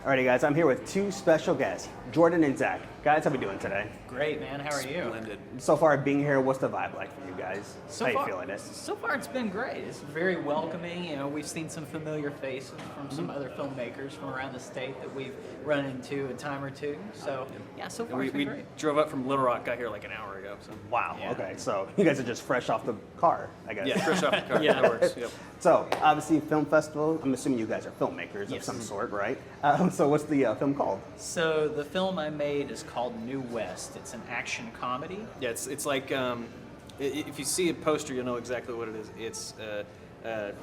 Alrighty, guys, I'm here with two special guests, Jordan and Zach. Guys, how we doing today? Great, man. How are you? Splendid. So far, being here, what's the vibe like for you guys? So how you far, feeling it? So far, it's been great. It's very welcoming. You know, we've seen some familiar faces from some other filmmakers from around the state that we've run into a time or two. So, yeah, so far We, it's been we great. drove up from Little Rock, got here like an hour ago. So. Wow. Yeah. Okay, so you guys are just fresh off the car, I guess. Yeah, fresh off the car. Yeah. That works. Yep. So, obviously, film festival. I'm assuming you guys are filmmakers of Yes. some sort, right? So, what's the film called? So the film I made is called New West. It's an action comedy. Yeah, it's like if you see a poster, you'll know exactly what it is. It's a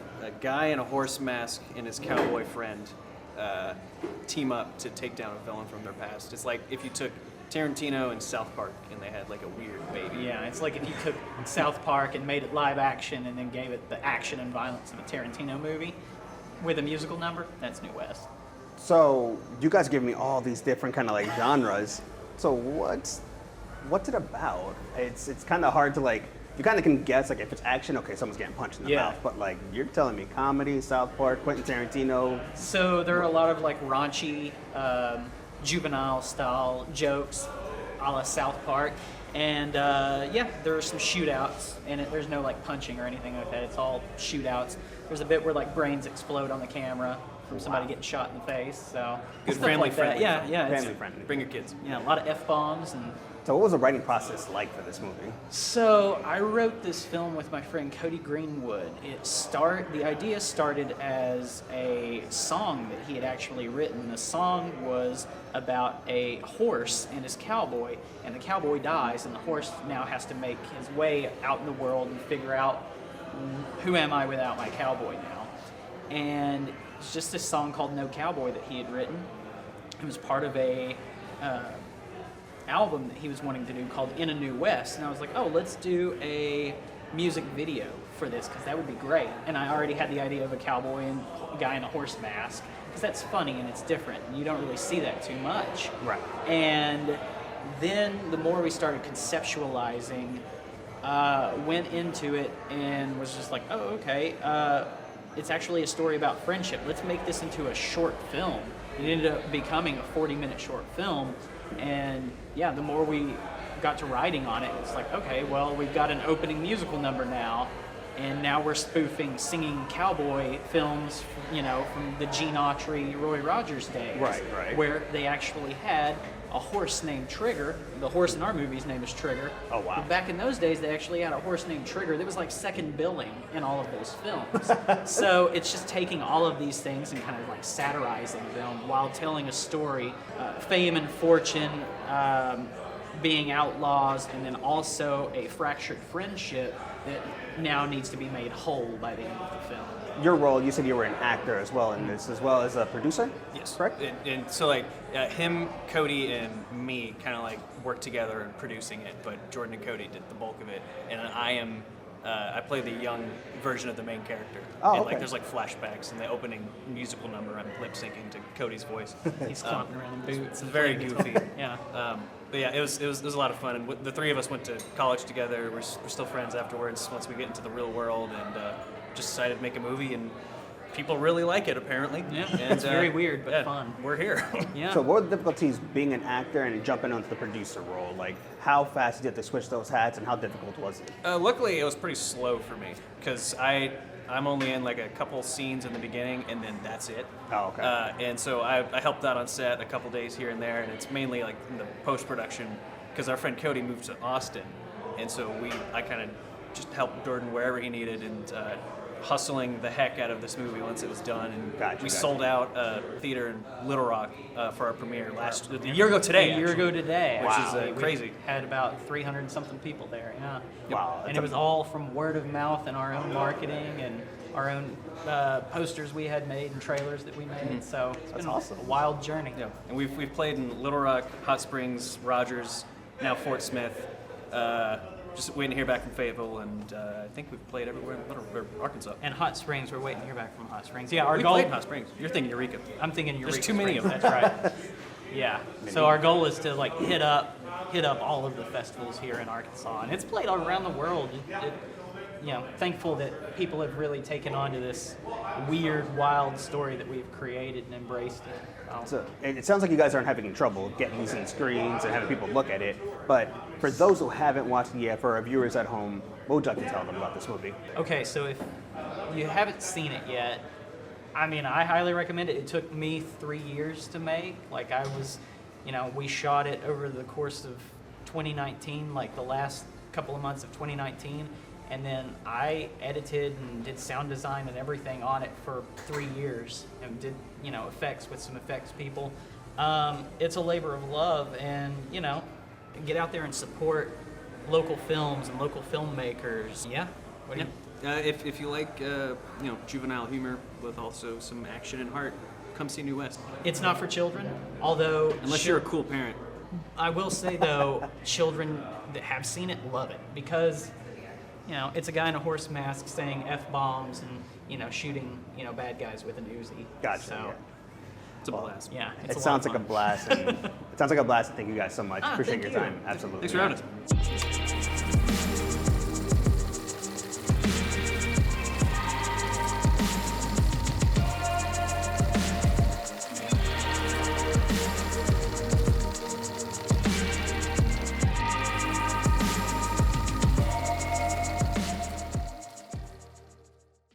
guy in a horse mask and his cowboy friend team up to take down a villain from their past. It's like if you took Tarantino and South Park and they had like a weird baby. Yeah, it's like if you took South Park and made it live action and then gave it the action and violence of a Tarantino movie with a musical number. That's New West. So, you guys give me all these different kind of like genres. So, what's it about? It's kind of hard to like. You kind of can guess like if it's action, okay, someone's getting punched in the Yeah. mouth. But like you're telling me comedy, South Park, Quentin Tarantino. So there are a lot of like raunchy, juvenile style jokes, a la South Park, and yeah, there are some shootouts in it. There's no like punching or anything like that. It's all shootouts. There's a bit where like brains explode on the camera from somebody getting shot in the face. So Good stuff family like that. friendly. Yeah, yeah. Family friendly. Bring your kids. Yeah, a lot of f-bombs and. So, what was the writing process like for this movie? So I wrote this film with my friend Cody Greenwood. The idea started as a song that he had actually written. The song was about a horse and his cowboy, and the cowboy dies, and the horse now has to make his way out in the world and figure out who am I without my cowboy now. And it's just this song called No Cowboy that he had written. It was part of a album that he was wanting to do called In a New West, and I was like, oh, let's do a music video for this because that would be great. And I already had the idea of a cowboy and a guy in a horse mask because that's funny and it's different and you don't really see that too much. Right. And then the more we started conceptualizing, went into it and was just like, oh, okay, it's actually a story about friendship. Let's make this into a short film. It ended up becoming a 40-minute short film. And yeah, the more we got to writing on it, it's like, okay, well, we've got an opening musical number now, and now we're spoofing singing cowboy films, you know, from the Gene Autry, Roy Rogers days. Right. Where they actually had a horse named Trigger. The horse in our movie's name is Trigger. Oh, wow. But back in those days, they actually had a horse named Trigger that was like second billing in all of those films. So it's just taking all of these things and kind of like satirizing them while telling a story, fame and fortune, being outlaws, and then also a fractured friendship that now needs to be made whole by the end of the film. Your role, you said you were an actor as well in this, as well as a producer? Yes. Correct? And so like him, Cody, and me kind of like worked together in producing it, but Jordan and Cody did the bulk of it, and I play the young version of the main character. Oh, and okay. like there's like flashbacks in the opening musical number. I'm lip syncing to Cody's voice. He's clomping around in boots. It's very goofy. Yeah. But yeah, it was a lot of fun, and the three of us went to college together. We're still friends afterwards once we get into the real world, and just decided to make a movie, and people really like it apparently. Yeah, and, it's very weird but yeah, fun. We're here. Yeah. So, what were the difficulties being an actor and jumping onto the producer role? Like, how fast did you have to switch those hats, and how difficult was it? Luckily, it was pretty slow for me because I'm only in like a couple scenes in the beginning, and then that's it. Oh, okay. And so I helped out on set a couple days here and there, and it's mainly like in the post-production because our friend Cody moved to Austin, and so I kind of just helped Jordan wherever he needed, and hustling the heck out of this movie once it was done, and Gotcha. sold out a theater in Little Rock for our premiere a year ago today. A year ago today, Which actually. is crazy. We had about 300 and something people there. Yeah. Wow, And that's it was all from word of mouth and our own marketing and our own posters we had made and trailers that we made. So it's That's been awesome. a wild journey. Yeah, and we've played in Little Rock, Hot Springs, Rogers, now Fort Smith. Just waiting to hear back from Fayetteville, and I think we've played everywhere in Arkansas. And Hot Springs, we're waiting to hear back from Hot Springs. Yeah, our We goal. played in Hot Springs. You're thinking Eureka. I'm thinking Eureka. There's too many of Springs, them. That's right. Yeah. So our goal is to like hit up all of the festivals here in Arkansas, and it's played all around the world. You know, thankful that people have really taken on to this weird, wild story that we've created and embraced it. So it sounds like you guys aren't having trouble getting these in screens and having people look at it. But for those who haven't watched it yet, for our viewers at home, what would you like to tell them about this movie? Okay, so if you haven't seen it yet, I mean, I highly recommend it. It took me 3 years to make. Like we shot it over the course of 2019, like the last couple of months of 2019. And then I edited and did sound design and everything on it for 3 years and did, effects with some effects people. It's a labor of love, and, get out there and support local films and local filmmakers. Yeah. What do you? If you like, juvenile humor with also some action and heart, come see New West. It's not for children, although... Unless you're a cool parent. I will say, though, children that have seen it love it because... it's a guy in a horse mask saying F-bombs and, shooting, bad guys with an Uzi. Gotcha. So, yeah. It's a blast. Yeah. It sounds like a blast. And it sounds like a blast. Thank you guys so much. Appreciate thank your you. time. Absolutely. Thanks for having us.